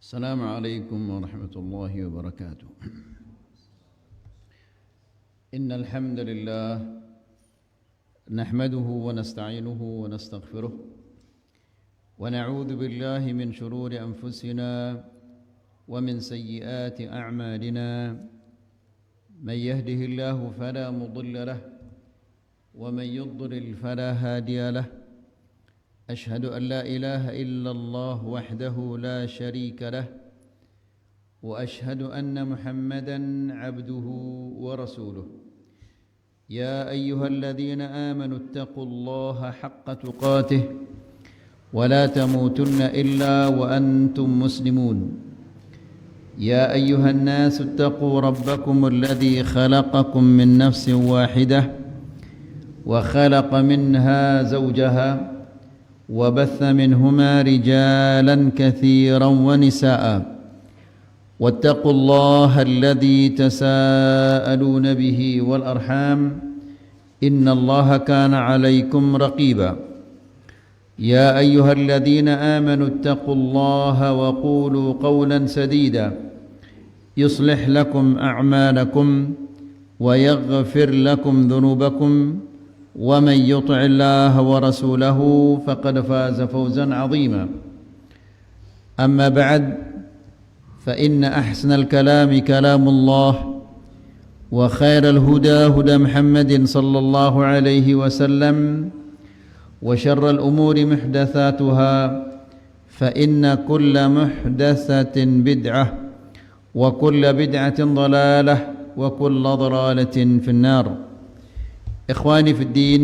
السلام عليكم ورحمة الله وبركاته. إن الحمد لله نحمده ونستعينه ونستغفره ونعوذ بالله من شرور أنفسنا ومن سيئات أعمالنا. من يهده الله فلا مضل له ومن يضلل فلا هادي له. أشهد أن لا إله إلا الله وحده لا شريك له وأشهد أن محمدًا عبده ورسوله. يا أيها الذين آمنوا اتقوا الله حق تقاته ولا تموتن إلا وأنتم مسلمون. يا أيها الناس اتقوا ربكم الذي خلقكم من نفس واحدة وخلق منها زوجها وبث منهما رجالا كثيرا ونساء. واتقوا الله الذي تساءلون به والأرحام إن الله كان عليكم رقيبا. يا أيها الذين آمنوا اتقوا الله وقولوا قولا سديدا يصلح لكم أعمالكم ويغفر لكم ذنوبكم ومن يطع الله ورسوله فقد فاز فوزا عظيما. أما بعد فإن أحسن الكلام كلام الله وخير الهدى هدى محمد صلى الله عليه وسلم وشر الأمور محدثاتها فإن كل محدثة بدعة وكل بدعة ضلالة وكل ضلالة في النار. Ikhwani fi din,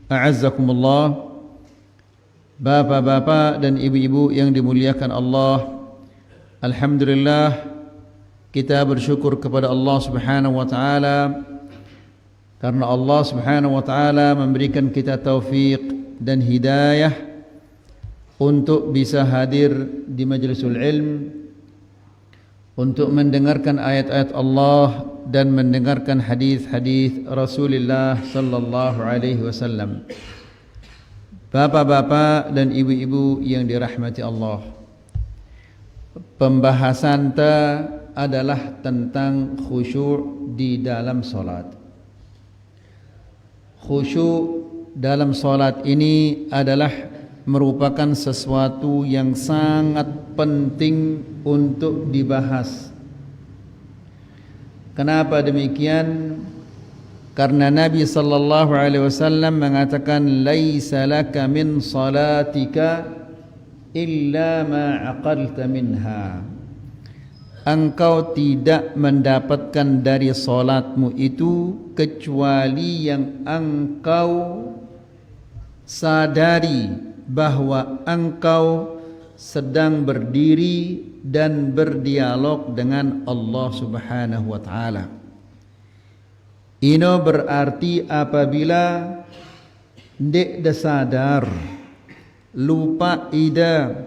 a'azzakumullah. Bapak-bapak dan ibu-ibu yang dimuliakan Allah, alhamdulillah kita bersyukur kepada Allah Subhanahu wa taala karena Allah Subhanahu wa taala memberikan kita taufik dan hidayah untuk bisa hadir di majlisul ilm, untuk mendengarkan ayat-ayat Allah dan mendengarkan hadis-hadis Rasulullah sallallahu alaihi wasallam. Bapak-bapak dan ibu-ibu yang dirahmati Allah, pembahasan kita adalah tentang khusyuk di dalam solat. Khusyuk dalam solat ini adalah merupakan sesuatu yang sangat penting untuk dibahas. Kenapa demikian? Karena Nabi sallallahu alaihi wasallam mengatakan laisa laka min salatika illa ma aqalta minha. Engkau tidak mendapatkan dari salatmu itu kecuali yang engkau sadari bahwa engkau sedang berdiri dan berdialog dengan Allah Subhanahu wa taala. Ini berarti apabila ndak sadar, lupa ida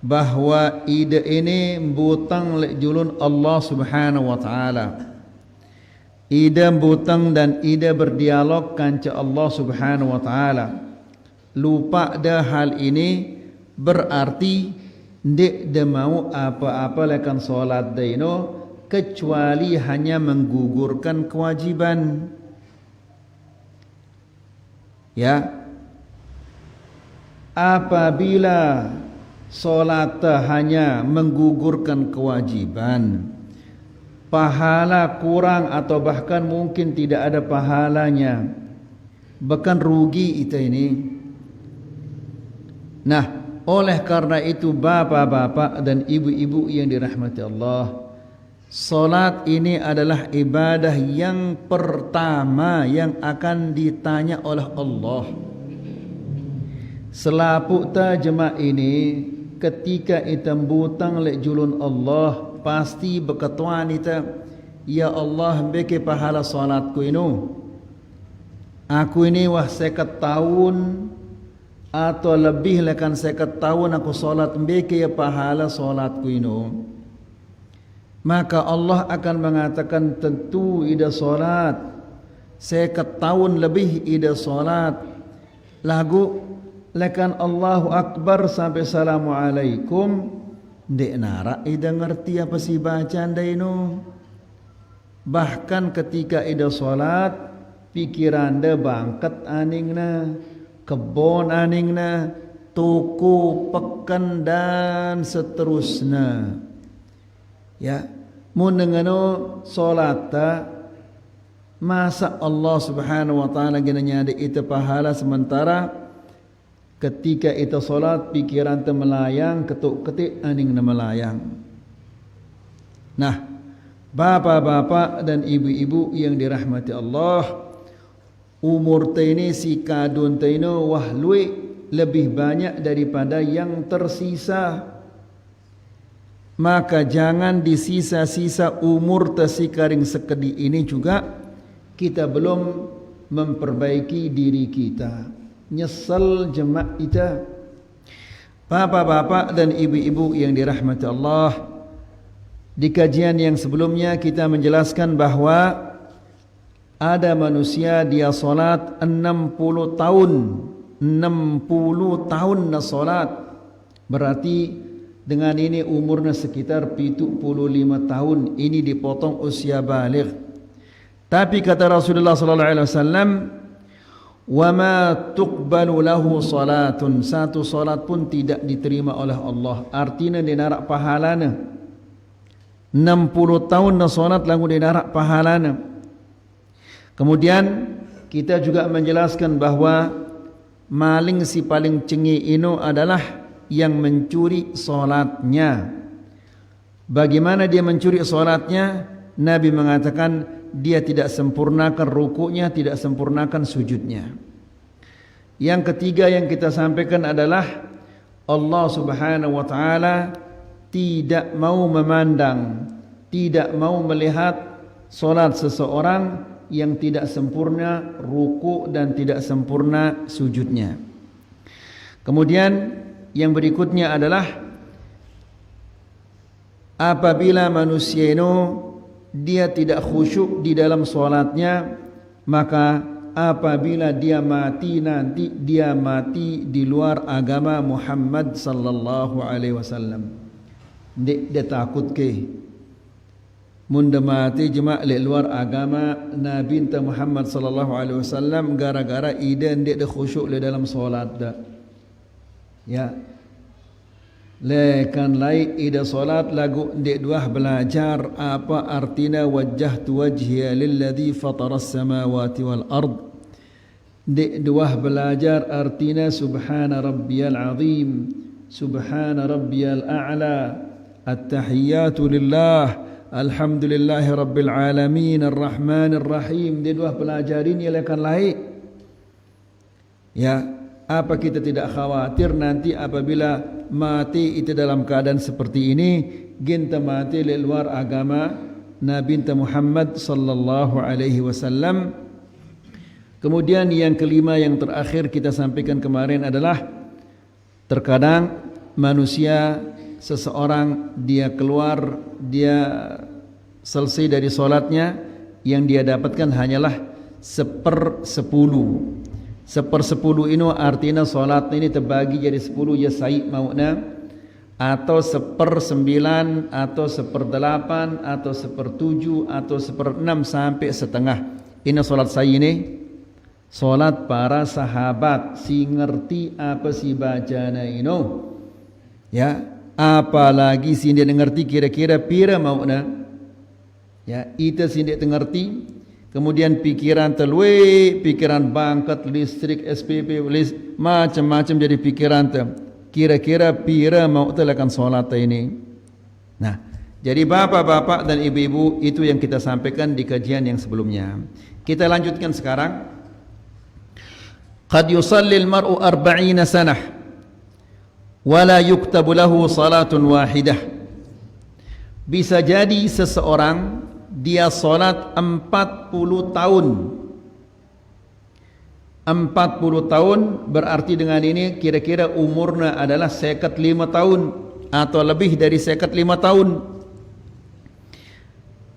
bahwa ida ini butang lek julun Allah Subhanahu wa taala. Ida butang dan ida berdialog kanca Allah Subhanahu wa taala. Lupa dah hal ini berarti ndak de mau apa-apa lekan solat daino kecuali hanya menggugurkan kewajiban. Ya, apabila solat hanya menggugurkan kewajiban, pahala kurang atau bahkan mungkin tidak ada pahalanya, bahkan rugi itu ini. Nah, oleh karena itu bapak-bapak dan ibu-ibu yang dirahmati Allah, solat ini adalah ibadah yang pertama yang akan ditanya oleh Allah. Selaput ta jemaah ini ketika itam butang lek julun Allah pasti berketuan ita, ya Allah beke pahala solatku ini. aku ini wah 50 tahun atau lebih lekan 50 tahun aku solat mbeke ya pahala solatku ini. Maka Allah akan mengatakan tentu ida solat 50 tahun lebih ida solat. Lagu lekan Allahu Akbar sampai Assalamualaikum dek nara ida ngerti apa sih bacaan dah ini. Bahkan ketika ida solat pikiran dah bangkat aningna, kebon aningna, toko, pekan dan seterusnya. Ya, mun dengano solata masa Allah Subhanahu wa taala ginanya ada itu pahala sementara ketika itu solat pikiran teu melayang ketuk-ketik aning na melayang. Nah, bapak-bapak dan ibu-ibu yang dirahmati Allah, umur teh ini si kadun teh ini wah luwe lebih banyak daripada yang tersisa. Maka jangan di sisa-sisa umur tersikaring sekedi ini juga kita belum memperbaiki diri kita. Nyesel jemaah kita. Bapak-bapak dan ibu-ibu yang dirahmati Allah, di kajian yang sebelumnya kita menjelaskan bahwa ada manusia dia solat 60 tahun. 60 tahun na solat. Berarti dengan ini umurnya sekitar 75 tahun. Ini dipotong usia baligh. Tapi kata Rasulullah sallallahu alaihi wasallam, "Wa ma tuqbalu lahu salatun." Satu salat pun tidak diterima oleh Allah. Artinya dia narak pahalana. 60 tahun na salat lagu dia narak pahalana. Kemudian kita juga menjelaskan bahwa maling si paling cengi ino adalah yang mencuri solatnya. Bagaimana dia mencuri solatnya? Nabi mengatakan dia tidak sempurnakan rukuknya, tidak sempurnakan sujudnya. Yang ketiga yang kita sampaikan adalah Allah Subhanahu wa taala tidak mau memandang, tidak mau melihat solat seseorang yang tidak sempurna ruku dan tidak sempurna sujudnya. Kemudian yang berikutnya adalah apabila manusia itu dia tidak khusyuk di dalam solatnya, maka apabila dia mati nanti dia mati di luar agama Muhammad sallallahu alaihi wasallam. Dia takut ke mun mati jemaah di luar agama Nabi Muhammad sallallahu alaihi wasallam gara-gara ide dia khusyuk di dalam solat dah. Ya, lekan lai ida solat lagu dek dua belajar apa artinya wajjahtu wajhiya lilladzi fataras samawati wal ard. Dek dua belajar artinya subhana rabbiyal azim, subhana rabbiyal a'la, at-tahiyyatu lillah, alhamdulillahi rabbil alamin, ar-rahmanir rahim. Dek dua belajar ini lekan lai. Ya, apa kita tidak khawatir nanti apabila mati itu dalam keadaan seperti ini, kita mati di luar agama Nabi Muhammad sallallahu alaihi wasallam. Kemudian yang kelima yang terakhir kita sampaikan kemarin adalah terkadang manusia seseorang dia keluar, dia selesai dari solatnya, yang dia dapatkan hanyalah 1/10. 1/10 ini artinya solat ini terbagi jadi 10 ya sa'i mauna, atau 1/9 atau 1/8 atau 1/7 atau 1/6 sampai setengah. Ini solat sa'i ini solat para sahabat si ngerti apa si bacana ini. Ya, apalagi si dia ngerti kira-kira pira mauna. Ya, itu si dia ngerti. Kemudian pikiran telwe, pikiran bangkat, listrik, SPP, macam-macam jadi pikiran tu. Kira-kira pira mau telekan solat ini. Nah, jadi bapak-bapak dan ibu-ibu itu yang kita sampaikan di kajian yang sebelumnya. Kita lanjutkan sekarang. Qad yusalli al-mar'u 40 sanah wa la yuktabu lahu salatun wahidah. Bisa jadi seseorang dia solat 40 tahun 40 tahun berarti dengan ini kira-kira umurnya adalah 55 tahun atau lebih dari 55 tahun.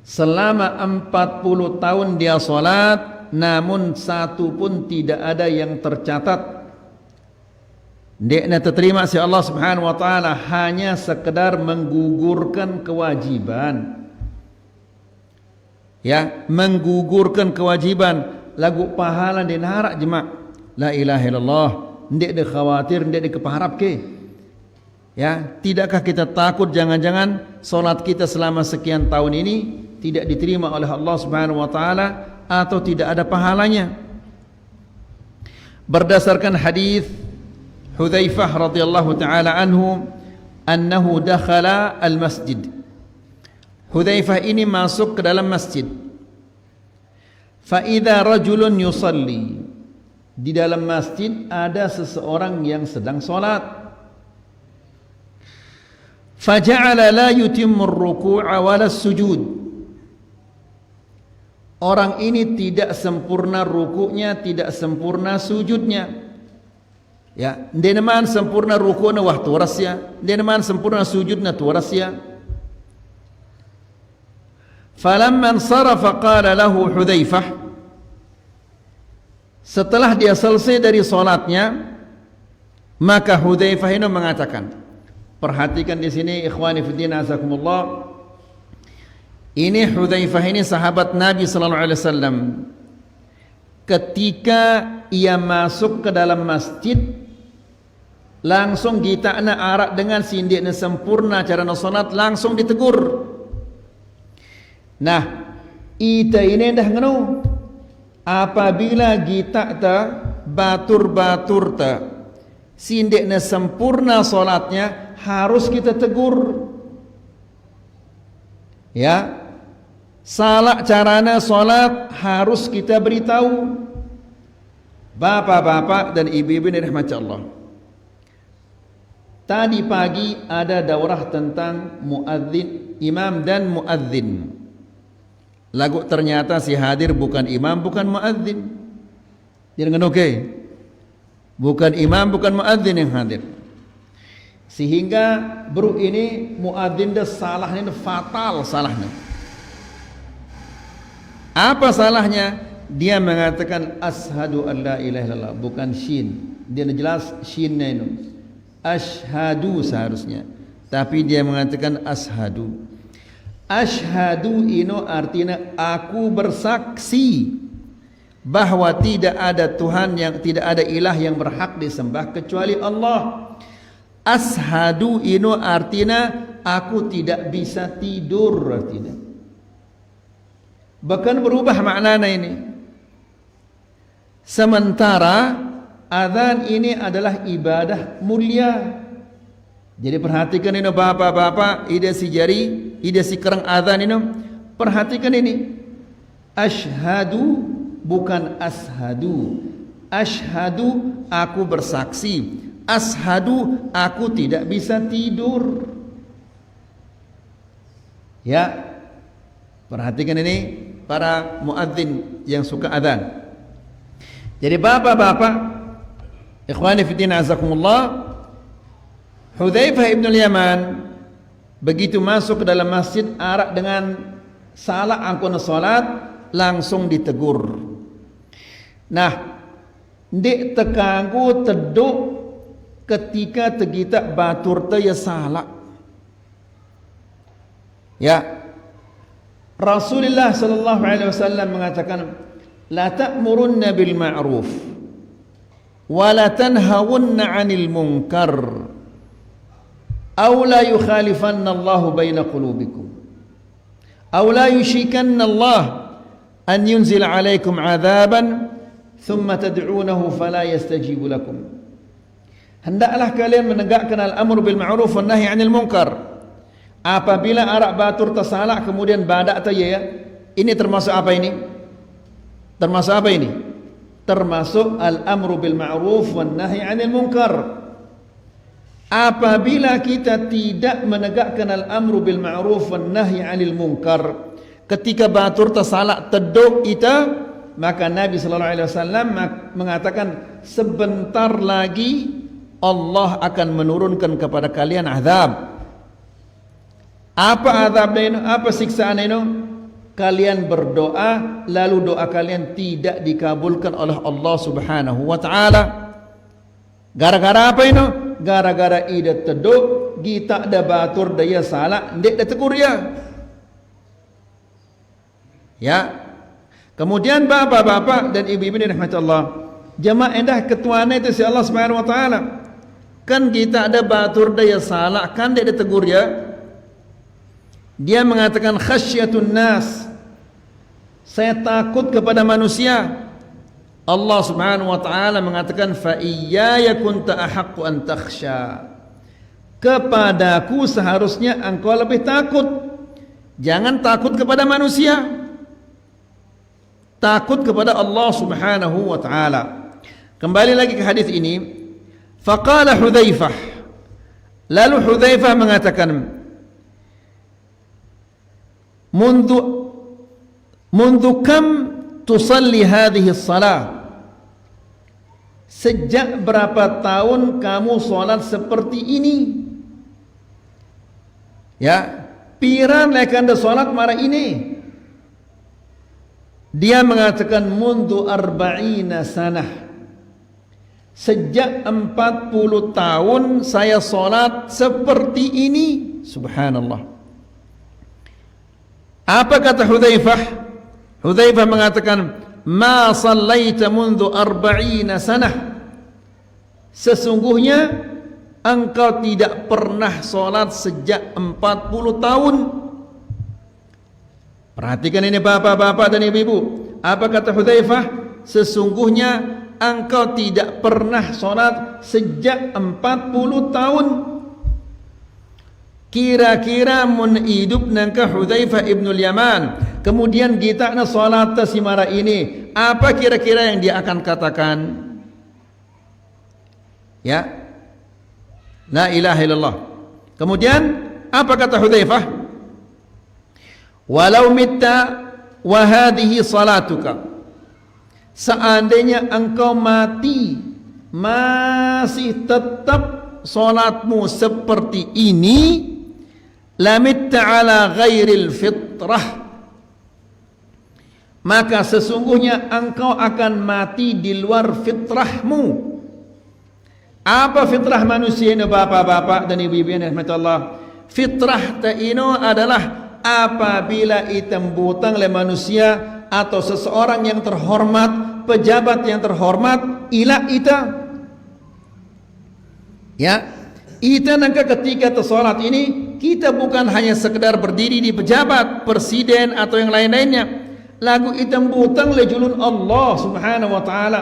Selama 40 tahun dia salat, namun satu pun tidak ada yang tercatat dia terterima si Allah Subhanahu wa taala, hanya sekedar menggugurkan kewajiban. Ya, menggugurkan kewajiban, lagu pahala dia narak jemaah. La ilaha illallah, ndak ada khawatir, ndak ada kepaharap ke. Ya, tidakkah kita takut jangan-jangan solat kita selama sekian tahun ini tidak diterima oleh Allah Subhanahu wa taala atau tidak ada pahalanya? Berdasarkan hadis Hudzaifah radhiyallahu taala anhu, annahu dakhala al-masjid. Hudzaifah ini masuk ke dalam masjid. Fa idza rajulun yusalli. Di dalam masjid ada seseorang yang sedang salat. Fa ja'ala la yutimmu ar-ruku'a wala as-sujud. Orang ini tidak sempurna rukuknya, tidak sempurna sujudnya. Ya, deneman sempurna rukuna waktu warasya, deneman sempurna sujudna tu warasya. Falamma ansarafa qala lahu Hudzaifah, setelah dia selesai dari salatnya, maka Hudzaifah ini mengatakan, perhatikan di sini ikhwani fillah azakumullah. Ini Hudzaifah ini sahabat Nabi sallallahu alaihi wasallam. Ketika ia masuk ke dalam masjid, langsung kita nak arak dengan sindiknya sempurna cara nak solat, langsung ditegur. Nah, ita ini dah ngenu. Apabila kita ta batur-batur ta sindiknya sempurna solatnya, harus kita tegur. Ya, salah carana solat harus kita beritahu. Bapak-bapak dan ibu-ibu yang dirahmati Allah, tadi pagi ada daurah tentang muadzin, imam dan muadzin. Lagu ternyata si hadir bukan imam, bukan muadzin. Jangan oke. Bukan imam, bukan muadzin yang hadir. Sehingga bro ini muadzin dah salahnya fatal salahnya. Apa salahnya? Dia mengatakan asyhadu an la ilaha illallah, bukan shin. Dia jelas shinnya itu. Ashhadu seharusnya, tapi dia mengatakan ashadu. Ashhadu ino artinya aku bersaksi bahwa tidak ada Tuhan yang, tidak ada ilah yang berhak disembah kecuali Allah. Ashhadu ino artinya aku tidak bisa tidur artinya. Bahkan berubah maknanya ini. Sementara adzan ini adalah ibadah mulia. Jadi perhatikan ini bapak-bapak, ida si jari, ida si kerang adzan ini. Perhatikan ini. Asyhadu bukan ashadu. Asyhadu aku bersaksi. Ashadu aku tidak bisa tidur. Ya. Perhatikan ini para muadzin yang suka adzan. Jadi bapak-bapak, ikhwani fillah azakumullah, Hudzaifah ibn al-Yaman begitu masuk ke dalam masjid arak dengan salah angkon salat, langsung ditegur. Nah, ndik tekanggu teduk ketika tegita batur te ya salah. Ya, Rasulullah sallallahu alaihi wasallam mengatakan, la ta'murunna bil ma'ruf wa la tanhawunna 'anil munkar aw la yukhalifanna Allahu baina qulubikum aw la yushikanna Allah an yunzila 'alaikum 'adzaban thumma tad'unahu fala yastajibu lakum. Hendaklah kalian menegakkan al-amru bil ma'ruf wan nahy 'anil munkar. Apabila arak batur tersalah kemudian badak ta ya, ini termasuk apa ini? Termasuk apa ini? Termasuk al-amru bil ma'ruf wan nahy 'anil munkar. Apabila kita tidak menegakkan al-amru bil ma'ruf wan nahy 'anil munkar, ketika batur tersalah teduk kita, maka Nabi sallallahu alaihi wasallam mengatakan sebentar lagi Allah akan menurunkan kepada kalian azab. Apa azabnya itu? Apa siksaan itu? Kalian berdoa lalu doa kalian tidak dikabulkan oleh Allah Subhanahu wa taala. Gara-gara apa itu? Gara-gara ida teduk kita ada batur daya salah ndek da tegur ya. Kemudian bapak-bapak dan ibu-ibu yang dirahmati Allah, jemaah endah ketuanya itu si Allah Subhanahu wa taala. Kan kita ada batur daya salah kan ndek da tegur ya. Dia mengatakan khasyatun nas, saya takut kepada manusia. Allah Subhanahu wa taala mengatakan fa iyaya kunta ahaqqu an takhsha, kepadaku seharusnya engkau lebih takut. Jangan takut kepada manusia, takut kepada Allah Subhanahu wa taala. Kembali lagi ke hadis ini, faqala Hudzaifah, lalu Hudzaifah mengatakan Mundu kam tusalli hadhihi salat, sejak berapa tahun kamu salat seperti ini? Ya, piran lekanda salat mara ini. Dia mengatakan mundu arba'ina sanah, sejak 40 tahun saya salat seperti ini. Subhanallah. Apa kata Hudzaifah? Hudzaifah mengatakan ma sallaita mundu arba'ina sanah, sesungguhnya engkau tidak pernah salat sejak 40 tahun. Perhatikan ini bapak-bapak dan ibu-ibu. Apa kata Hudzaifah? Sesungguhnya engkau tidak pernah salat sejak 40 tahun. Kira-kira mun hidup nangka Hudzaifah ibnul Yaman, kemudian kita nak salat simara ini, apa kira-kira yang dia akan katakan? Ya, la ilaha illallah. Kemudian apa kata Hudzaifah? Walau mitta wa hadhihi salatuka, seandainya engkau mati masih tetap salatmu seperti ini, lamitta ala ghairil fitrah, maka sesungguhnya engkau akan mati di luar fitrahmu. Apa fitrah manusia ini bapak-bapak dan ibu-ibu yang dirahmati Allah? Fitrah ta'ino adalah apabila item butang oleh manusia atau seseorang yang terhormat, pejabat yang terhormat, ila ita. Ya, ita nangka ketika tersolat ini, kita bukan hanya sekedar berdiri di pejabat, presiden atau yang lain-lainnya. Lagu item butang le julun Allah Subhanahu wa taala.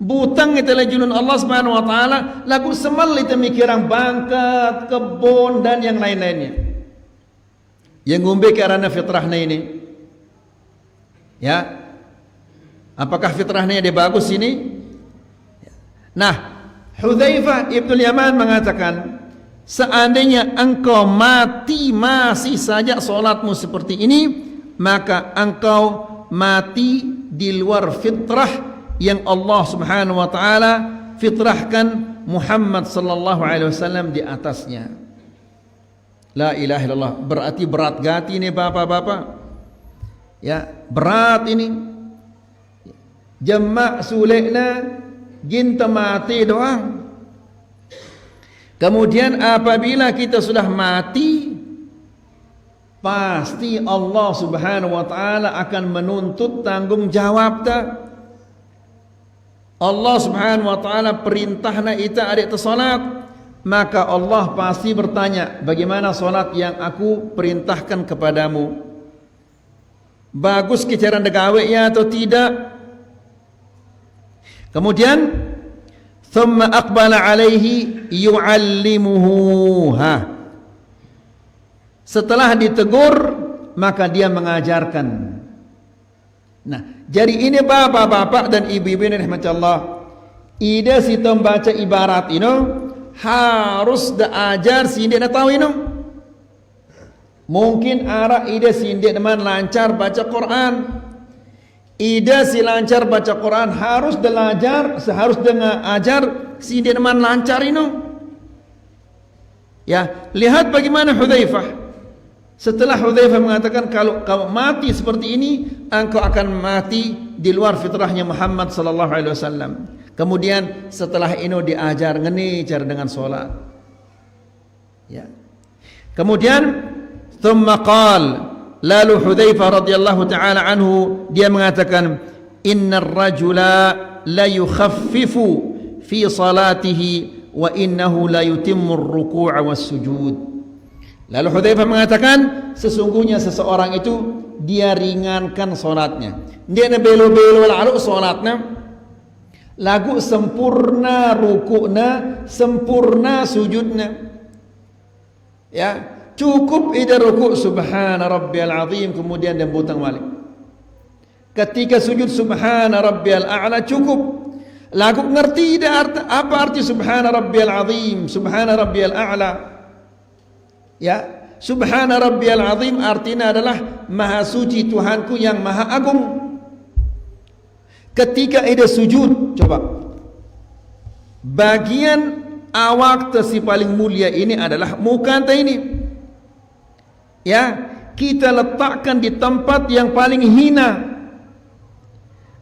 Butang itu le julun Allah Subhanahu wa taala, lagu semal itu mikirang bangkat, kebun dan yang lain-lainnya. Yang ngumbe karena fitrahnya ini. Ya. Apakah fitrahnya dia bagus ini? Nah, Hudzaifah ibnul Yaman mengatakan, seandainya engkau mati masih saja solatmu seperti ini, maka engkau mati di luar fitrah yang Allah Subhanahu wa taala fitrahkan Muhammad sallallahu alaihi wasallam di atasnya. La ilaha illallah. Berarti berat gati ini bapak-bapak. Ya, berat ini. Jamak sulekna ginta mati doang. Kemudian apabila kita sudah mati, pasti Allah Subhanahu wa taala akan menuntut tanggung jawab ta. Allah Subhanahu wa taala perintahna ita adik salat, maka Allah pasti bertanya, bagaimana salat yang aku perintahkan kepadamu? Bagus ke cara degawe ya atau tidak? Kemudian thumma aqbala alaihi yu'allimuhu. Setelah ditegur, maka dia mengajarkan. Nah, jadi ini bapak-bapak dan ibu-ibu yang dirahmati Allah, ida si membaca ibarat ini harus diajar si dia tahu ini. Mungkin arah ida si dia teman lancar baca Quran, ida si lancar baca Quran harus belajar, seharus dengan ajar si dia man lancar ini. Ya, lihat bagaimana Hudzaifah. Setelah Hudzaifah mengatakan kalau kau mati seperti ini, engkau akan mati di luar fitrahnya Muhammad sallallahu alaihi wasallam. Kemudian setelah ini diajar ngene cara dengan solat. Ya. Kemudian thumma qala, lalu Hudzaifah radhiyallahu taala anhu dia mengatakan, innar rajula la yukhaffifu fi salatihi wa innahu la yutimmu ar-ruku'a was-sujud. Lalu Hudzaifah mengatakan, sesungguhnya seseorang itu dia ringankan solatnya. Dia na belo-belo lalu solatnya, lagu sempurna rukukna, sempurna sujudna. Ya, cukup ida rukuk subhana rabbiyal azim, kemudian dia butang balik. Ketika sujud subhana rabbiyal a'la cukup. Lagu ngerti apa arti subhana rabbiyal azim, subhana rabbiyal a'la. Ya, subhana rabbiyal azim artinya adalah maha suci Tuhanku yang maha agung. Ketika ida sujud, coba bagian awak si paling mulia ini adalah muka anta ini. Ya, kita letakkan di tempat yang paling hina.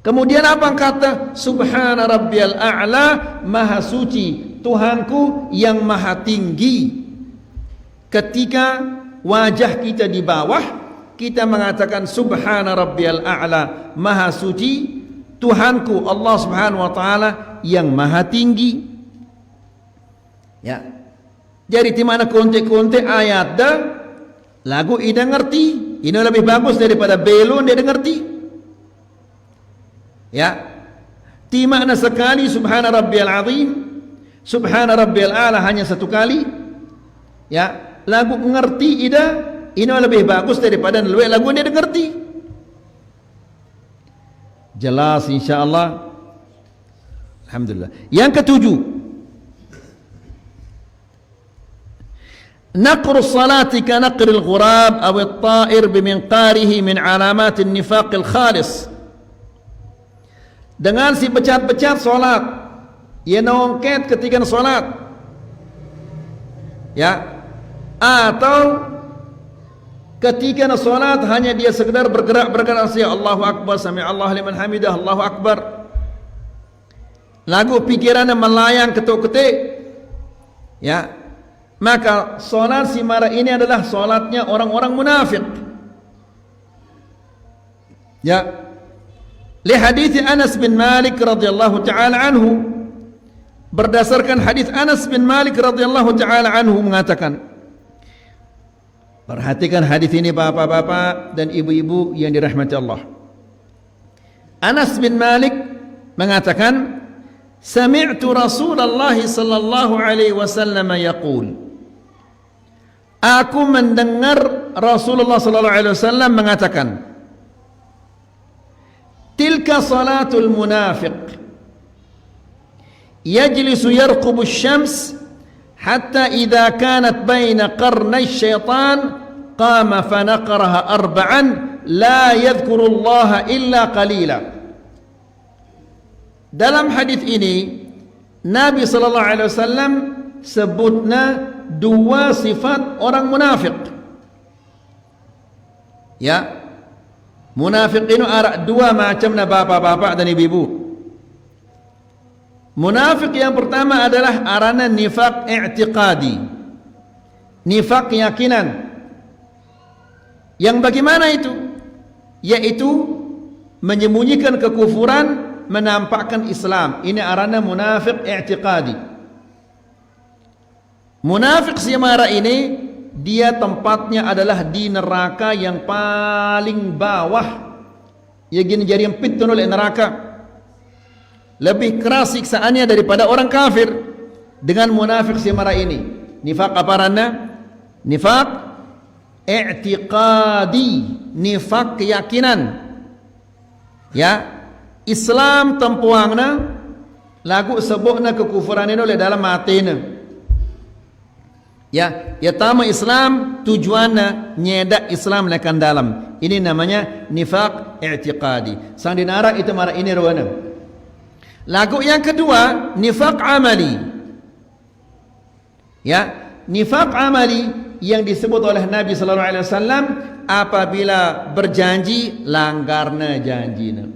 Kemudian apa kata? Subhana rabbiyal a'la, maha suci Tuhanku yang maha tinggi. Ketika wajah kita di bawah, kita mengatakan subhana rabbiyal a'la, maha suci Tuhanku Allah Subhanahu wa taala yang maha tinggi. Ya. Jadi di mana kontek-kontek ayat dah lagu ida ngerti, ini lebih bagus daripada belon dia ngerti. Ya, di makna sekali subhana rabbiyal azim, subhana rabbiyal a'la hanya satu kali. Ya, lagu ngerti ida ini lebih bagus daripada lagu dia ngerti. Jelas insyaallah. Alhamdulillah. Yang ketujuh, نقر الصلاة كنقر الغراب أو الطائر بمنقاره من علامات النفاق الخالص. Dengan si pecat-pecat solat, ia nongket ketika solat, ya, atau ketika solat hanya dia sekedar bergerak saja, Allahu Akbar, sami Allah liman hamidah, Allahu Akbar. Lagu pikirannya melayang ketuk-ketik, ya. Maka solat si mara ini adalah solatnya orang-orang munafik. Ya. Li hadits Anas bin Malik radhiyallahu taala anhu, berdasarkan hadis Anas bin Malik radhiyallahu taala anhu mengatakan, perhatikan hadis ini bapak-bapak dan ibu-ibu yang dirahmati Allah. Anas bin Malik mengatakan, sami'tu Rasulullah sallallahu alaihi wasallam yaqul, aku mendengar Rasulullah sallallahu alaihi wasallam mengatakan, tilka salatul munafiq yajlisu yarqubu asy-syams hatta idza kanat baina qarnay syaitan qama fa naqaraha arba'an la yadhkurullaha illa qalila. Dalam hadis ini Nabi sallallahu alaihi wasallam sebutna dua sifat orang munafik. Ya, munafik ini ada dua macam na bapak-bapak dan ibu-ibu. Munafik yang pertama adalah arana nifaq i'tiqadi, nifaq keyakinan. Yang bagaimana itu? Yaitu menyembunyikan kekufuran, menampakkan Islam. Ini arana munafik i'tiqadi. Munafik semara ini dia tempatnya adalah di neraka yang paling bawah. Ya gini jadi empit oleh neraka. Lebih keras siksaannya daripada orang kafir dengan munafik semara ini. Nifaq apa ranna? Nifaq i'tiqadi, nifaq keyakinan. Ya, Islam tempuangna lagu sebutna kekufuran ini oleh dalam matena. Ya, ya tama Islam tujuannya nyedak Islam lekan dalam. Ini namanya nifaq i'tiqadi. Sang dinara itu marah ini ruana. Lagu yang kedua nifaq amali. Ya, nifaq amali yang disebut oleh Nabi sallallahu alaihi wasallam apabila berjanji langgarna janjina.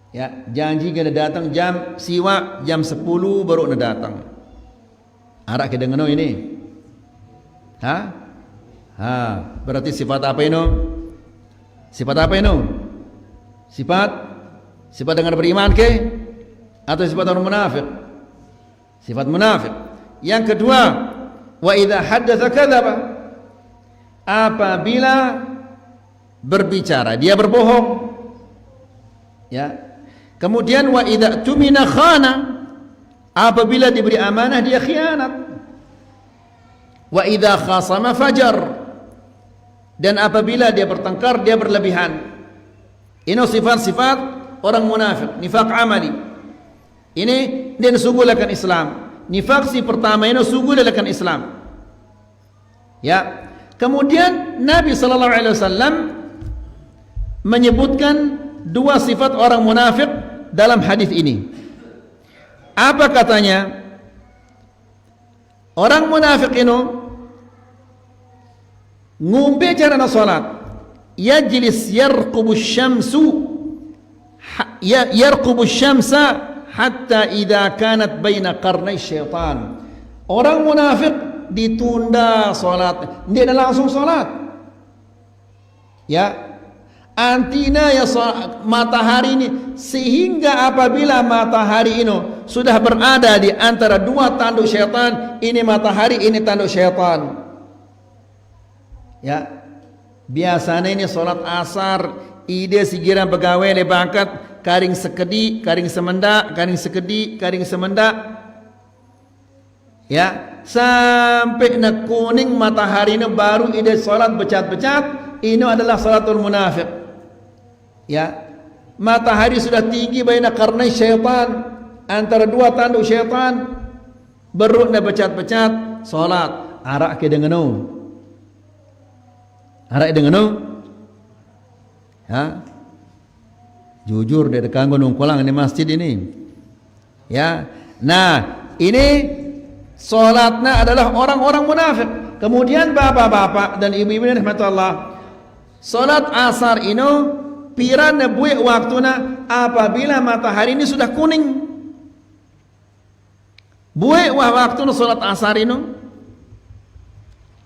Ya, janji kena datang jam siwa jam 10 baru nak datang. Arak ke dengar ini. Berarti sifat apa ini? Sifat apa ini? Sifat dengan beriman ke? Atau sifat orang munafik? Sifat munafik. Yang kedua, wa idza haddatsa kadzaba. Apabila berbicara dia berbohong. Ya. Kemudian wa idza tumina khana. Apabila diberi amanah dia khianat. Wa idza khasama fajar, dan apabila dia bertengkar dia berlebihan. Ini sifat-sifat orang munafik, nifaq amali. Ini dia sugulakan Islam. Nifaq si pertama ini sugulakan Islam. Ya. Kemudian Nabi sallallahu alaihi wasallam menyebutkan dua sifat orang munafik dalam hadis ini. Apa katanya? Orang munafik ini ngumbe jarana salat, yajlis yarqubu syamsa hatta idza kanat baina qarnai syaitan. Orang munafik ditunda salat, dia dah langsung salat. Ya, antina ya matahari ini, sehingga apabila matahari ini sudah berada di antara dua tanduk syaitan, ini matahari, ini tanduk syaitan. Ya, biasanya ini solat asar, ide sigiran pegawai lebangkat, karing sekedi, karing semenda, karing sekedi, karing semenda. Ya, sampai nak kuning matahari ini baru ide solat becat-becat. Ini adalah salatul munafik. Ya, matahari sudah tinggi baina qarnai syaitan, antara dua tanduk syaitan, baru nak becat-becat solat. Arak ke dengan Arak dengan jujur dia dekat gunung kolang ini masjid ini. Ya, nah ini solatnya adalah orang-orang munafik. Kemudian bapak-bapak dan ibu-ibu rahmatullah, solat asar ini pirana buik waktuna apabila matahari ini sudah kuning. Buik waktuna solat asar ini,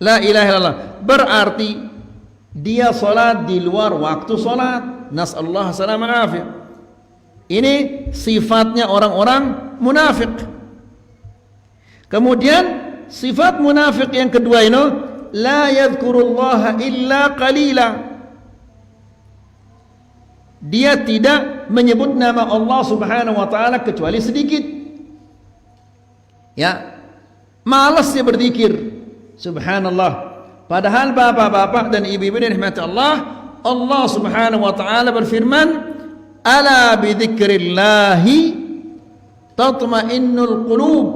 la ilaha illallah, berarti dia solat di luar waktu solat. Nasallahu salamah afiyah. Ini sifatnya orang-orang munafik. Kemudian sifat munafik yang kedua ini, la yadhkurullaha illa qalila. Dia tidak menyebut nama Allah Subhanahu wa taala kecuali sedikit. Ya, malas dia berzikir. Subhanallah. Padahal bapak-bapak dan ibu-ibu yang dirahmati Allah, Allah Subhanahu wa taala berfirman, "Ala bi dzikrillahi tatma'innul qulub."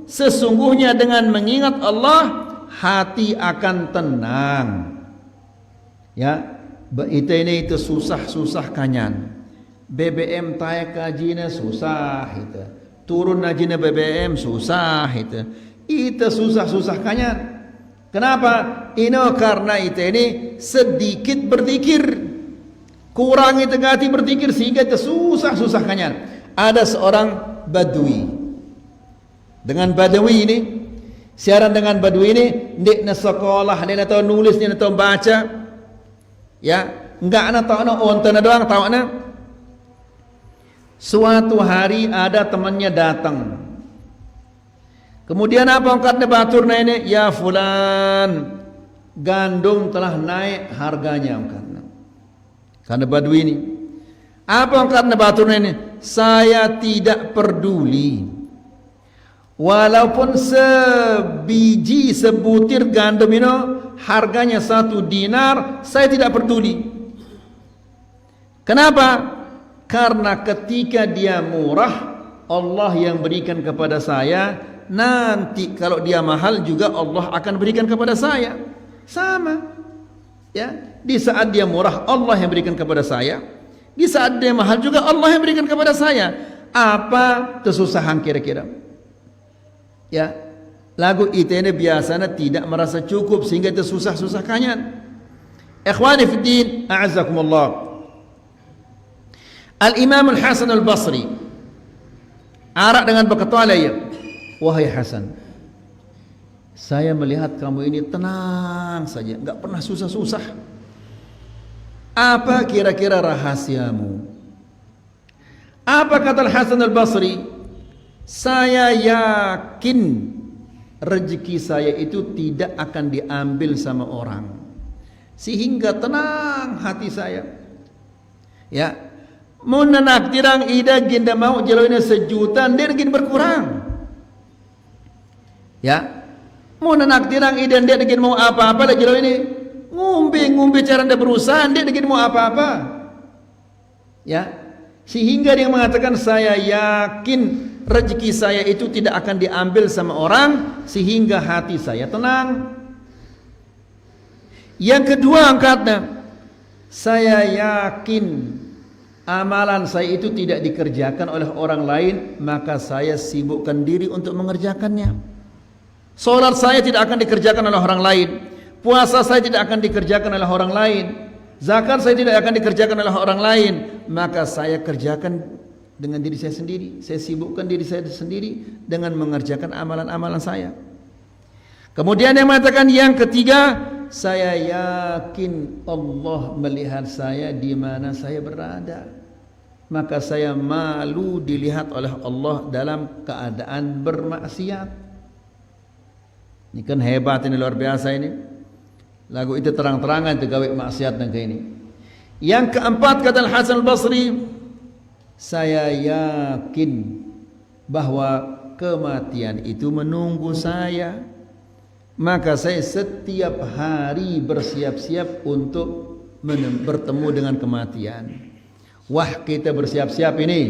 Sesungguhnya dengan mengingat Allah hati akan tenang. Ya, itu susah-susah kanyan. BBM tayak kajina susah itu. Turun najina BBM susah itu. Itu susah-susah kanyan. Kenapa? Ini karena itu ini sedikit berzikir, kurang itu hati berzikir sehingga itu susah-susah kanyan. Ada seorang badui. Dengan badui ini, siaran dengan badui ini, dia nak sekolah, dia nak tahu nulis, dia nak tahu baca, ya, enggak nak tahu nak onten doang tahu nak. Suatu hari ada temannya datang. Kemudian apa angkatnya batur ini? Ya fulan, gandum telah naik harganya angkatnya. Karena badui ini. Apa angkatnya batur ini? Saya tidak peduli. Walaupun sebiji sebutir gandum ini harganya 1 dinar, saya tidak peduli. Kenapa? Karena ketika dia murah, Allah yang berikan kepada saya nanti kalau dia mahal juga Allah akan berikan kepada saya. Sama. Ya, di saat dia murah Allah yang berikan kepada saya. Di saat dia mahal juga Allah yang berikan kepada saya. Apa kesusahan kira-kira? Ya, lagu itu ini biasanya tidak merasa cukup sehingga itu susah-susah kanyan. Ikhwani fi din, a'azzakumullah. Al-Imam Al-Hasan Al-Basri arak dengan berkata, wahai Hasan, saya melihat kamu ini tenang saja, enggak pernah susah-susah. Apa kira-kira rahasiamu? Apa kata Al-Hasan Al-Basri? Saya yakin rezeki saya itu tidak akan diambil sama orang, sehingga tenang hati saya. Ya, mau nanak tirang ida ginda mau jaloina sejuta dia gin berkurang. Ya, mau nanak tirang ida dia gin mau apa-apa lah jalo ini ngumbi cara dia berusaha dia gin mau apa-apa. Ya, sehingga dia mengatakan saya yakin rezeki saya itu tidak akan diambil sama orang, sehingga hati saya tenang. Yang kedua angkatnya, saya yakin amalan saya itu tidak dikerjakan oleh orang lain, maka saya sibukkan diri untuk mengerjakannya. Salat saya tidak akan dikerjakan oleh orang lain, puasa saya tidak akan dikerjakan oleh orang lain, zakat saya tidak akan dikerjakan oleh orang lain, maka saya kerjakan dengan diri saya sendiri. Saya sibukkan diri saya sendiri dengan mengerjakan amalan-amalan saya. Kemudian yang mengatakan yang ketiga, saya yakin Allah melihat saya di mana saya berada, maka saya malu dilihat oleh Allah dalam keadaan bermaksiat. Ini kan hebat, ini luar biasa ini. Lagu itu terang-terangan gawe maksiat dan kayak ini. Yang keempat kata Al-Hasan Al-Basri, saya yakin bahwa kematian itu menunggu saya, maka saya setiap hari bersiap-siap untuk bertemu dengan kematian. Wah, kita bersiap-siap ini.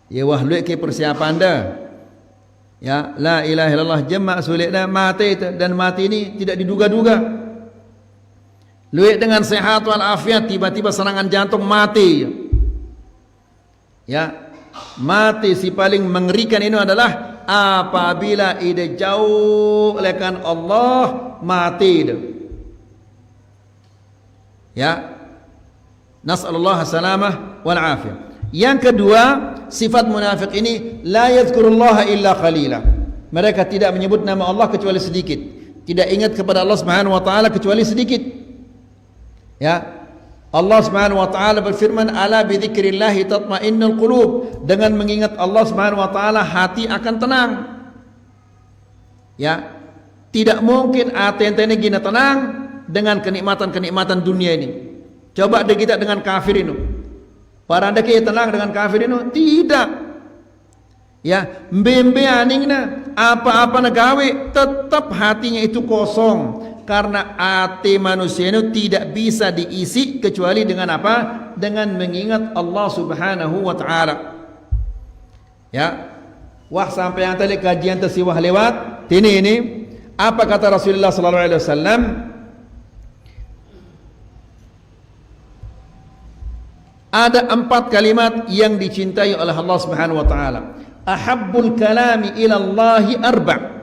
Ya wah, luik ke persiapan dah. Ya, la ilaha illallah jemaah sulit dah mati itu, dan mati ini tidak diduga-duga. Luik dengan sehat walafiat tiba-tiba serangan jantung mati. Ya, mati si paling mengerikan ini adalah apabila ide jauh lekan Allah, mati itu. Ya, nas'alullah salamah wal afiyah. Yang kedua, sifat munafik ini la yadhkurullaha illa qalila. Mereka tidak menyebut nama Allah kecuali sedikit, tidak ingat kepada Allah Subhanahu wa taala kecuali sedikit. Ya, Allah Subhanahu wa taala berfirman, ala bi dzikrillah tatma'innul qulub. Dengan mengingat Allah Subhanahu wa taala hati akan tenang. Ya, tidak mungkin hati ente ini gina tenang dengan kenikmatan-kenikmatan dunia ini. Coba deh kita dengan kafir ini. Para anda kaya tenang dengan kafir ini? Tidak. Ya, mbembe aningna apa-apa negawe tetap hatinya itu kosong, karena hati manusia itu tidak bisa diisi kecuali dengan apa? Dengan mengingat Allah Subhanahu wa taala. Ya. Wah, sampai yang tadi kajian tersiwah lewat ini apa kata Rasulullah sallallahu alaihi wasallam? Ada 4 kalimat yang dicintai oleh Allah Subhanahu wa taala. Ahabbul kalami ila Allahi arba'.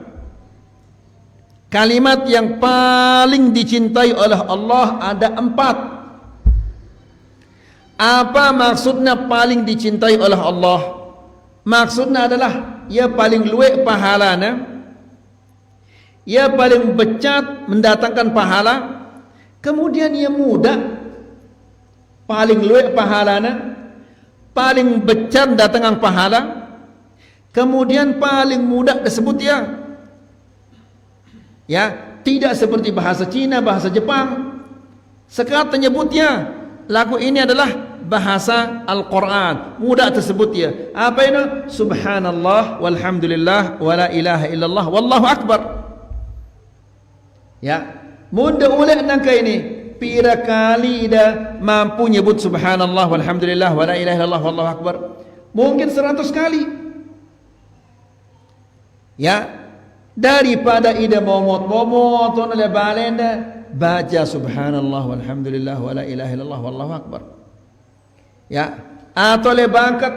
Kalimat yang paling dicintai oleh Allah ada 4. Apa maksudnya paling dicintai oleh Allah? Maksudnya adalah ia paling luwek pahalanya, ia paling becat mendatangkan pahala, kemudian ia mudah, paling luwek pahalana, paling becat datang pahala, kemudian paling mudah disebut ya. Ya, tidak seperti bahasa Cina, bahasa Jepang. Sekarang menyebutnya lagu ini adalah bahasa Al-Quran, mudah tersebut ya. Apa itu? Subhanallah walhamdulillah wala ilaha illallah wallahu akbar. Ya, mudah ulek nangka ini. Pira kali dah mampu nyebut subhanallah walhamdulillah wala ilaha illallah wallahu akbar? Mungkin 100 kali. Ya, daripada ida momot-momot oleh balenda, baca subhanallah walhamdulillah wala ilaha illallah wallahu akbar. Ya, atau le bangkat,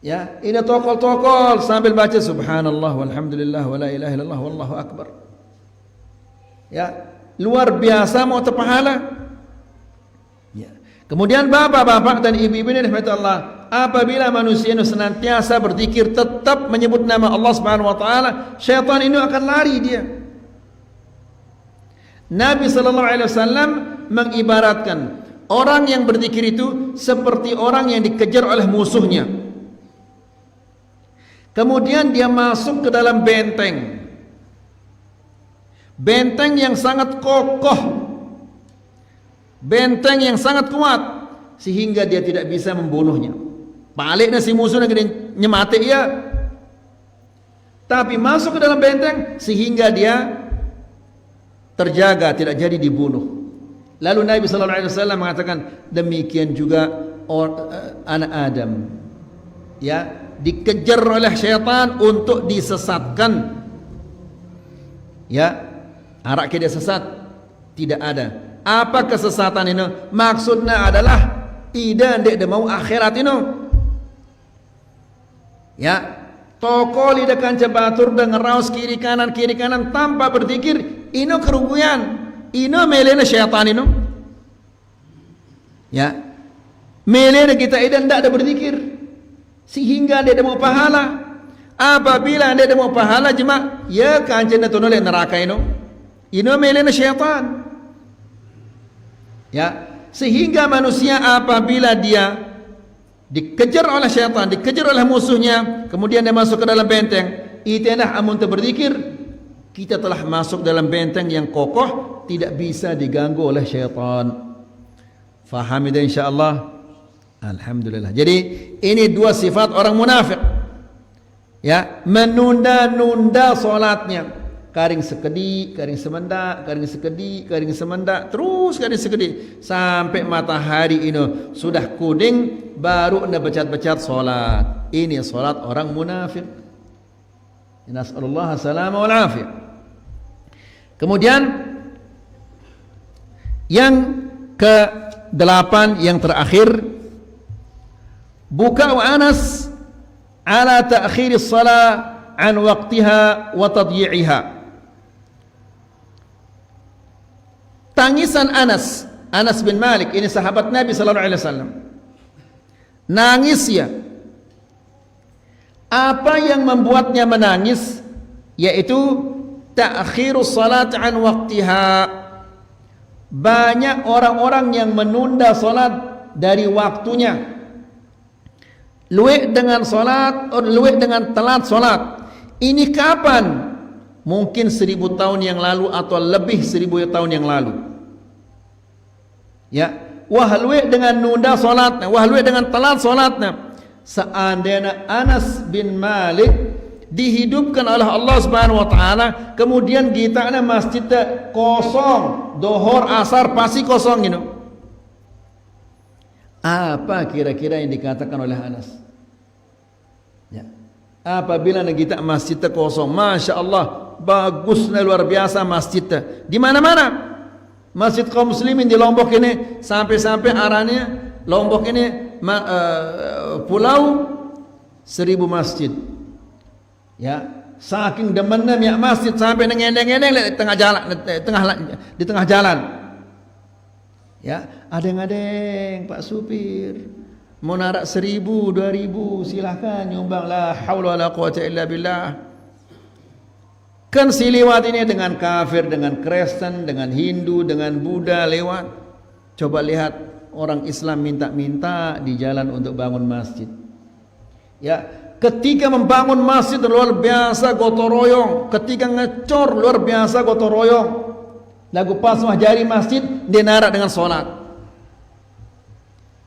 ya, ida tokol-tokol sambil baca subhanallah walhamdulillah wala ilaha illallah wallahu akbar. Ya, luar biasa mau terpahala. Ya. Kemudian bapak-bapak dan ibu-ibu ini rahmat Allah, apabila manusia itu senantiasa berzikir, tetap menyebut nama Allah Subhanahu wa taala, syaitan ini akan lari dia. Nabi sallallahu alaihi wasallam mengibaratkan orang yang berzikir itu seperti orang yang dikejar oleh musuhnya. Kemudian dia masuk ke dalam benteng. Benteng yang sangat kokoh. Benteng yang sangat kuat sehingga dia tidak bisa membunuhnya. Baliknya si musuh negeri nyemate ia, tapi masuk ke dalam benteng sehingga dia terjaga, tidak jadi dibunuh. Lalu Nabi sallallahu alaihi wasallam mengatakan, demikian juga anak Adam, ya, dikejar oleh syaitan untuk disesatkan. Ya, arak dia sesat tidak ada. Apa kesesatan ini? Maksudnya adalah tidak dia mau akhirat ini. Ya, toko lidah kanca batur dengan raus kiri kanan tanpa berzikir, ini kerugian. Ini melena syaitan ini. Ya, melena kita ini tidak ada berzikir sehingga dia mau pahala. Apabila dia mau pahala jemaah, ya kanca itu nolak neraka ini. Ini melena syaitan. Ya, sehingga manusia apabila dia dikejar oleh syaitan, dikejar oleh musuhnya, kemudian dia masuk ke dalam benteng, itulah amun berzikir, kita telah masuk dalam benteng yang kokoh, tidak bisa diganggu oleh syaitan. Faham itu insyaallah? Alhamdulillah. Jadi ini dua sifat orang munafik. Ya, menunda-nunda salatnya. Karing sekedi, karing semendak, karing sekedi, karing semendak, terus karing sekedi sampai matahari ini sudah kuning baru anda becat-becat solat. Ini solat orang munafik. Nasallallahu alaihi wal afiyah. Kemudian yang ke-8 yang terakhir, buka'u Anas ala ta'khiri shalah an waqtiha wa tadyi'iha. Tangisan Anas bin Malik, ini sahabat Nabi sallallahu alaihi wasallam. Nangis ya. Apa yang membuatnya menangis? Yaitu ta'khirus salat an waqtiha. Banyak orang-orang yang menunda salat dari waktunya. Luwek dengan salat, luwek dengan telat salat. Ini kapan? Mungkin 1000 tahun yang lalu atau lebih 1000 tahun yang lalu. Ya, wahlwe dengan nunda salatnya, wahlwe dengan telat salatnya. Seandainya Anas bin Malik dihidupkan oleh Allah Subhanahu wa taala, kemudian kita masjid kosong, dohor asar pasti kosong ini. Apa kira-kira yang dikatakan oleh Anas? Ya. Apabila kita masjid kosong, masya Allah, bagusnya luar biasa masjid di mana-mana. Masjid kaum muslimin di Lombok ini sampai-sampai arahnya Lombok ini pulau 1000 masjid. Ya, saking demennya ya masjid sampai ngendeng-ngendeng di tengah jalan, di tengah jalan. Ya, adeng-adeng Pak supir mau narak 1000, 2000 silahkan nyumbang, la haula wala quwata illa billah. Kan si lewat ini dengan kafir, dengan Kristen, dengan Hindu, dengan Buddha lewat. Coba lihat orang Islam minta-minta di jalan untuk bangun masjid. Ya, ketika membangun masjid luar biasa gotong royong, ketika ngecor luar biasa gotong royong. Lagu pas jari masjid dia narak dengan solat.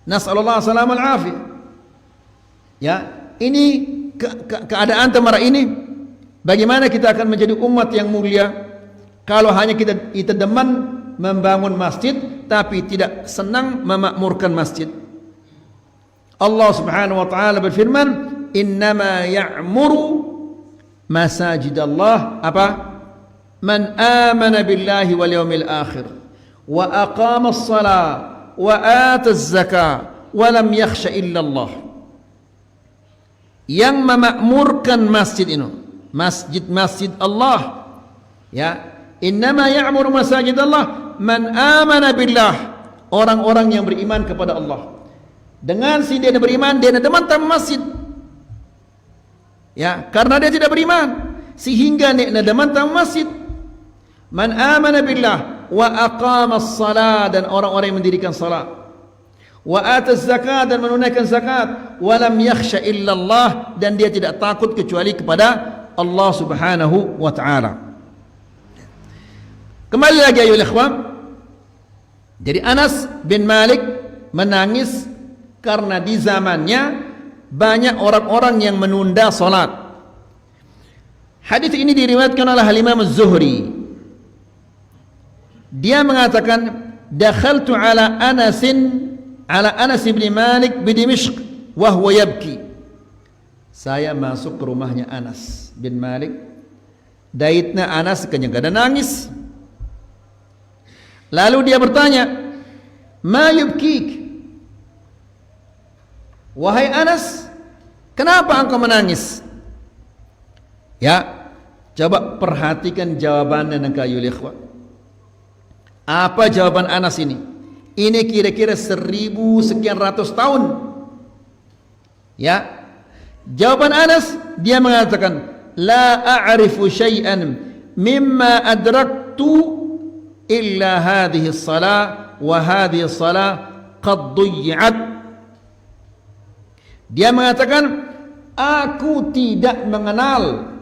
Nasallallahu alaihi wasallam al-afiyah. Ya, ini keadaan temara ini. Bagaimana kita akan menjadi umat yang mulia kalau hanya kita demen membangun masjid tapi tidak senang memakmurkan masjid. Allah Subhanahu wa taala berfirman, "Innama ya'muru masajid Allah apa? Man amana billahi wal yawmil akhir wa aqama as-salah wa ata az-zakah wa lam yakhsha illa Allah. Yang memakmurkan masjid ini, masjid Allah, ya, innama ya'muru masajid Allah man amana billah, orang-orang yang beriman kepada Allah. Dengan si dia beriman, dia deman tam masjid, ya, karena dia tidak beriman sehingga dia deman tam masjid. Man amana billah wa aqama as-salat, dan orang-orang yang mendirikan salat, wa ataz zakat, dan menunaikan zakat, wa lam yakhsha illa Allah, dan dia tidak takut kecuali kepada Allah Subhanahu wa taala. Kembali lagi ayo ikhwan. Jadi Anas bin Malik menangis karena di zamannya banyak orang-orang yang menunda salat. Hadis ini diriwayatkan oleh Imam Az-Zuhri. Dia mengatakan, dakhaltu ala Anas bin Malik bi Dimishq wa huwa yabki. Saya masuk ke rumahnya Anas bin Malik. Daitna Anas kenyang nangis. Lalu dia bertanya, "Ma yubkik?" Wahai Anas, kenapa engkau menangis? Ya, coba perhatikan jawabannya nangkayul ikhwan. Apa jawaban Anas ini? Ini kira-kira 1000 sekian ratus tahun. Ya, jawaban Anas, dia mengatakan, la a'rifu syai'an mimma adraktu illa hadhihi as-salah wa hadhihi as-salah qad dhuyyi'at. Dia mengatakan, aku tidak mengenal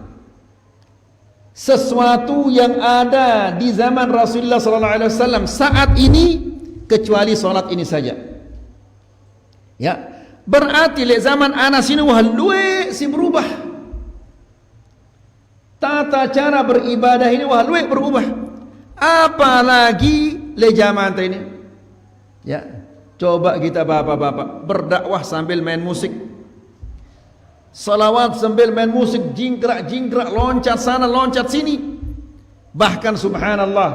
sesuatu yang ada di zaman Rasulullah sallallahu alaihi wasallam saat ini kecuali salat ini saja. Ya, berarti le zaman Anas ini wahlue si berubah. Tata cara beribadah ini wahlue berubah. Apalagi le zaman ini. Ya, coba kita bapak-bapak berdakwah sambil main musik. Salawat sambil main musik, jingkrak-jingkrak, loncat sana, loncat sini. Bahkan subhanallah,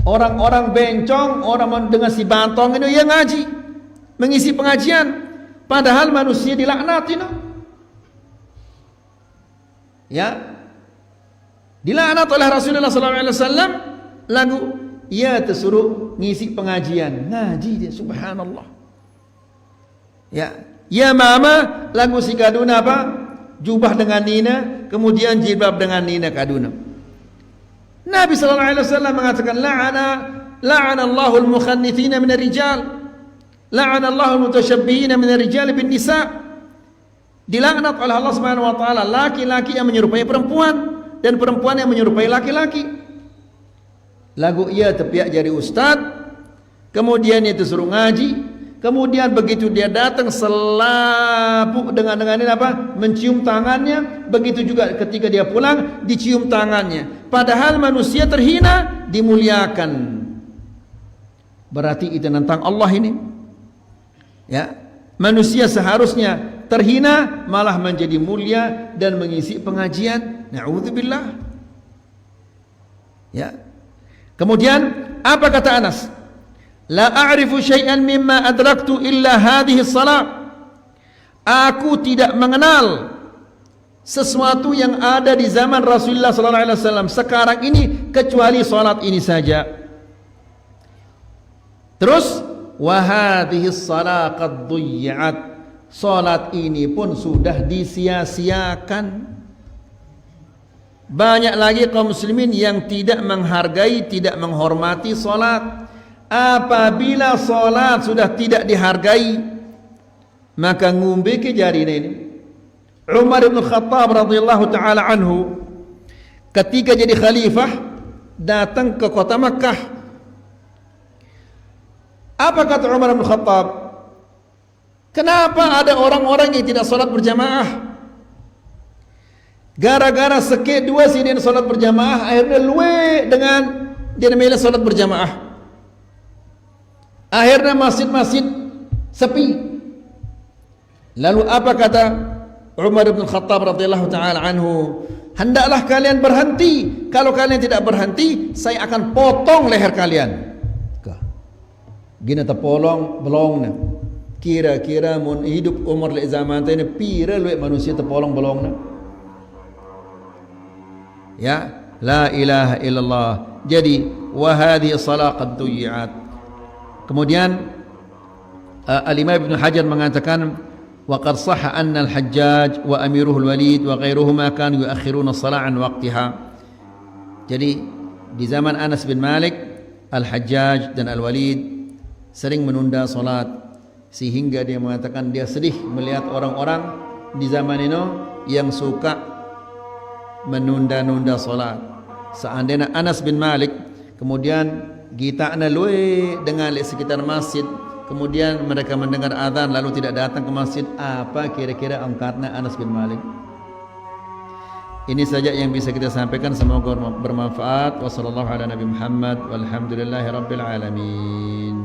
orang-orang bencong, orang dengan si bantong ini yang ngaji, mengisi pengajian, padahal manusia dilaknat ini. Ya, dilaknat oleh Rasulullah SAW. Lagu ia tersuruh ngisi pengajian, ngaji dia, subhanallah. Ya mama, lagu si kaduna apa? Jubah dengan nina, kemudian jilbab dengan nina kaduna. Nabi SAW mengatakan, la'ana Allahul mukhannithina min ar-rijal, la'ana Allahul mutasyabbihina min ar-rijal bin nisa. Dilaknat oleh Allah Subhanahu wa taala laki-laki yang menyerupai perempuan dan perempuan yang menyerupai laki-laki. Lagu ia terpiak jadi ustaz, kemudian itu suruh ngaji, kemudian begitu dia datang selapuk dengan ini apa? Mencium tangannya. Begitu juga ketika dia pulang dicium tangannya. Padahal manusia terhina dimuliakan. Berarti itu tentang Allah ini. Ya, manusia seharusnya terhina malah menjadi mulia dan mengisi pengajian. Na'udzubillah. Ya. Kemudian apa kata Anas? La a'rifu syai'an mimma adraktu illa hadhihi salat. Aku tidak mengenal sesuatu yang ada di zaman Rasulullah sallallahu alaihi wasallam sekarang ini kecuali salat ini saja. Terus wa hadhihi salat qad dhuyyi'at. Salat ini pun sudah disia-siakan. Banyak lagi kaum muslimin yang tidak menghargai, tidak menghormati salat. Apabila salat sudah tidak dihargai, maka ngumbe ke jarine ini. Umar bin Khattab radhiyallahu taala anhu ketika jadi khalifah datang ke kota Makkah. Apa kata Umar bin Khattab? Kenapa ada orang-orang yang tidak salat berjamaah? Gara-gara seke dua sini salat berjamaah, akhirnya luwe dengan dia memilih salat berjamaah. Akhirnya masjid-masjid sepi. Lalu apa kata Umar bin Khattab radhiyallahu taala anhu, hendaklah kalian berhenti. Kalau kalian tidak berhenti, saya akan potong leher kalian. Gina terpolong belongna. Kira-kira mun hidup Umar le zaman ini pira luek manusia terpolong belongna. Ya, la ilaha illallah. Jadi wa hadhihi salat qad duyi'at. Kemudian Al-Imam Ibn Hajar mengatakan wa qad sahha anna al-Hajjaj wa amiruhu al-Walid wa ghairuhuma kanu yuakhiruna as-salat an waqtiha. Jadi di zaman Anas bin Malik, Al-Hajjaj dan Al-Walid sering menunda salat sehingga dia mengatakan dia sedih melihat orang-orang di zaman ini yang suka menunda-nunda salat. Seandainya Anas bin Malik kemudian gitana luwe dengan di sekitar masjid, kemudian mereka mendengar azan lalu tidak datang ke masjid, apa kira-kira angkatnya Anas bin Malik? Ini saja yang bisa kita sampaikan, semoga bermanfaat. Wassallallahu ala nabi Muhammad walhamdulillahi rabbil alamin.